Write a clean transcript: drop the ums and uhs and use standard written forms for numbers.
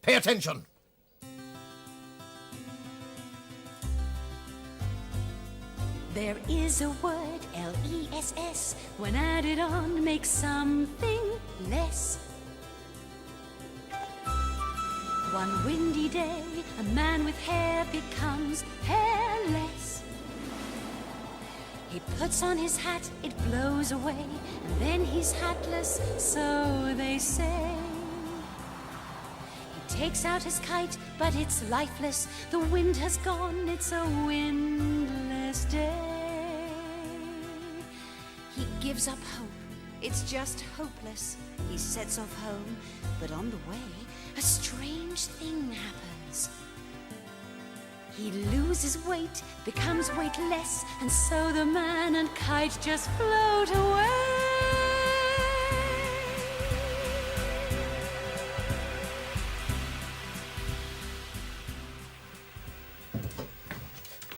Pay attention. There is a word, L-E-S-S, when added on makes something less. One windy day, a man with hair becomes hairless. He puts on his hat, it blows away, and then he's hatless, so they say. He takes out his kite, but it's lifeless. The wind has gone, it's a windless day. He gives up hope, it's just hopeless. He sets off home, but on the way, a strange thing happens. He loses weight, becomes weightless, and so the man and kite just float away.